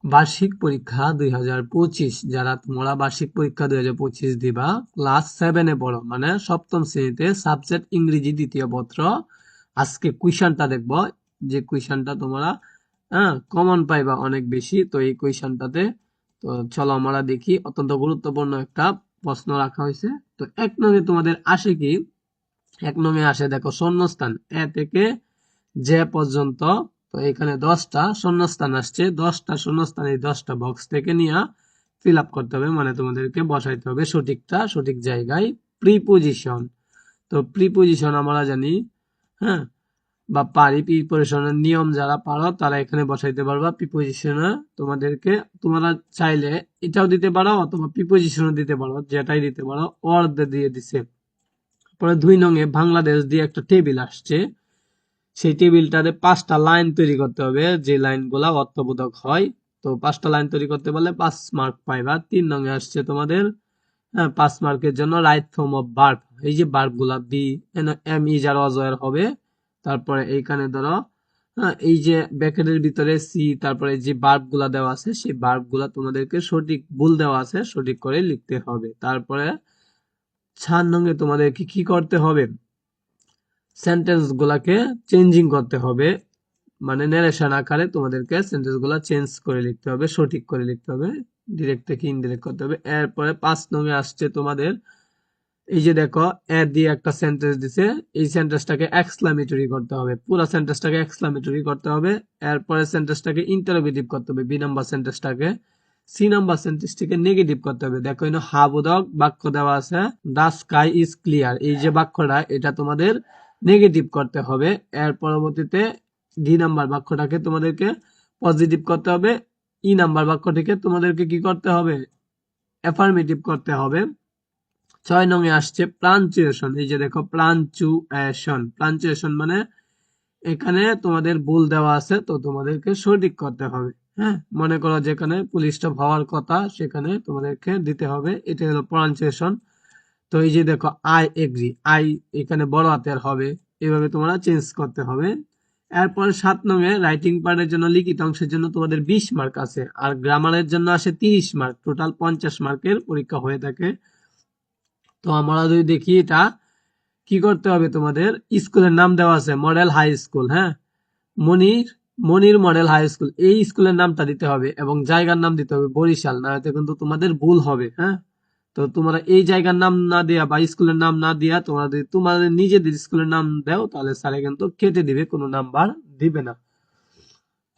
বার্ষিক পরীক্ষা 2025, যারা তোমরা বার্ষিক পরীক্ষা 2025 দিবা, ক্লাস 7-এ পড়ো, মানে সপ্তম শ্রেণীতে, সাবজেক্ট ইংরেজি দ্বিতীয় পত্র। আজকে কুইশনটা দেখবো, যে কুইশনটা তোমরা কমন পাইবা অনেক বেশি। তো এই কুইশনটাতে তো চলো আমরা দেখি, অত্যন্ত গুরুত্বপূর্ণ একটা প্রশ্ন রাখা হয়েছে। তো 1 নঙে তোমাদের আসে কি? 1 নঙে আসে দেখো শূন্যস্থান এ থেকে যে পর্যন্ত। তো এখানে 10টা শূন্যস্থান আসছে, 10টা শূন্যস্থান এই 10টা বক্স থেকে নিয়ে ফিল আপ করতে হবে, মানে তোমাদেরকে বসাইতে হবে সঠিকটা সঠিক জায়গায়। প্রিপোজিশন, তো প্রিপোজিশন আমরা জানি, হ্যাঁ, বা পারি। প্রিপোজিশনের নিয়ম যারা পারো তারা এখানে বসাইতে পারবা প্রিপোজিশনে। তোমাদেরকে তোমরা চাইলে এটাও দিতে পারো অথবা প্রিপোজিশনও দিতে পারো, যেটাই দিতে পারো। অর দিয়ে দিছে। পরে 2 নঙে বাংলাদেশ দিয়ে একটা টেবিল আসছে, সেই টেবিলটাতে 5টা লাইন তৈরি করতে হবে, যে লাইনগুলা অর্থবোধক হয়। তো 5টা লাইন তৈরি করতে পারলে 5 মার্ক পাইবা। 3 নঙে আসছে তোমাদের 5 মার্কের জন্য রাইট ফর্ম অফ ভার্ব। এই যে ভার্ব গুলা বি, এম ইজ আর অজয়ের হবে। তারপরে এইখানে ধরো এই যে ব্র্যাকেটের ভিতরে সি, তারপরে যে ভার্ব গুলা দেওয়া আছে সেই ভার্ব গুলা তোমাদেরকে সঠিক ভুল দেওয়া আছে সঠিক করে লিখতে হবে। তারপরে 4 নঙে তোমাদেরকে কি করতে হবে? সেন্টেন্স গুলাকে চেঞ্জিং করতে হবে, মানে নারেশন আকারে তোমাদেরকে সেন্টেন্স গুলা চেঞ্জ করে লিখতে হবে, সঠিক করে লিখতে হবে, ডিরেক্ট থেকে ইনডিরেক্ট করতে হবে। এরপরে 5 নঙে আসছে তোমাদের, এই যে দেখো এ দিয়ে একটা সেন্টেন্স দিছে, এই সেন্টেন্সটাকে এক্সক্লামেটরি করতে হবে, পুরো সেন্টেন্সটাকে এক্সক্লামেটরি করতে হবে। এরপরে সেন্টেন্সটাকে ইন্টারোগেটিভ করতে হবে, বি নাম্বার সেন্টেন্সটাকে। সি নাম্বার সেন্টেন্সটাকে নেগেটিভ করতে হবে। দেখো এখানে হাবোধক বাক্য দেওয়া আছে, দা স্কাই ইজ ক্লিয়ার, এই যে বাক্যটা এটা তোমাদের নেগেটিভ করতে হবে। এর পরবর্তীতে ডি নাম্বার বাক্যটাকে তোমাদেরকে পজিটিভ করতে হবে। ই নাম্বার বাক্যটিকে তোমাদেরকে কি করতে হবে? অ্যাফার্মেটিভ করতে হবে। 6 নঙে আসছে প্লাঞ্চুয়েশন, এই যে দেখো প্লাঞ্চুয়েশন, প্লাঞ্চুয়েশন মানে এখানে তোমাদের ভুল দেওয়া আছে, তো তোমাদেরকে সঠিক করতে হবে। হ্যাঁ, মনে করো যেখানে পুলিশ স্টপ হওয়ার কথা সেখানে তোমাদেরকে দিতে হবে, এটা হলো প্রনাউন্সিয়েশন। তো এই যে দেখো আই এগ্রি, আই এখানে বড় হাতের হবে, এভাবে তোমরা চেঞ্জ করতে হবে। এরপর 7 নঙে রাইটিং পার্টের জন্য লিখিত অংশের জন্য তোমাদের 20 মার্ক আছে, আর গ্রামারের জন্য আসে 30 মার্ক, টোটাল 50 মার্কের পরীক্ষা হয়ে থাকে। তো আমরা যদি দেখি এটা কি করতে হবে, তোমাদের স্কুলের নাম দেওয়া আছে মডেল হাই স্কুল, হ্যাঁ, মনির মনির মডেল হাই স্কুল, এই স্কুলের নামটা দিতে হবে এবং জায়গার নাম দিতে হবে বরিশাল, না হলে কিন্তু তোমাদের ভুল হবে। হ্যাঁ, তো তোমরা এই জায়গার নাম না দিয়া বা স্কুলের নাম না দিয়া তোমরা যদি তোমাদের নিজেদের স্কুলের নাম দাও তাহলে স্যারে কিন্তু কেটে দিবে, কোনো নাম্বার দিবে না।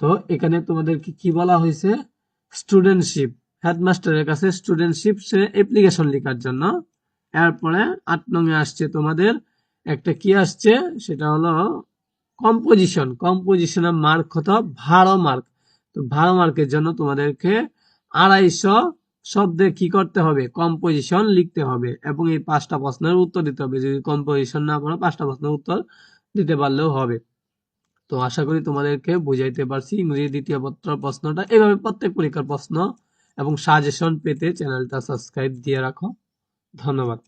তো এখানে তোমাদেরকে কি বলা হয়েছে? স্টুডেন্টশিপ, হেডমাস্টারের কাছে স্টুডেন্টশিপ সে অ্যাপ্লিকেশন লেখার জন্য। এরপরে 8 নঙে আসছে তোমাদের একটা কি আসছে, সেটা হলো কম্পোজিশন। কম্পোজিশনের মার্ক কত? 12 মার্ক। তো 12 মার্কের জন্য তোমাদেরকে 250 শব্দে কি করতে হবে? কম্পোজিশন লিখতে হবে এবং এই 5টা প্রশ্নের উত্তর দিতে হবে। যদি কম্পোজিশন না পারো 5টা প্রশ্নের উত্তর দিতে পারলেও হবে। তো আশা করি তোমাদেরকে বুঝাইতে পারছি ইংরেজি দ্বিতীয় পত্র প্রশ্নটা। এভাবে প্রত্যেক পরীক্ষার প্রশ্ন এবং সাজেশন পেতে চ্যানেলটা সাবস্ক্রাইব দিয়ে রাখো। ধন্যবাদ।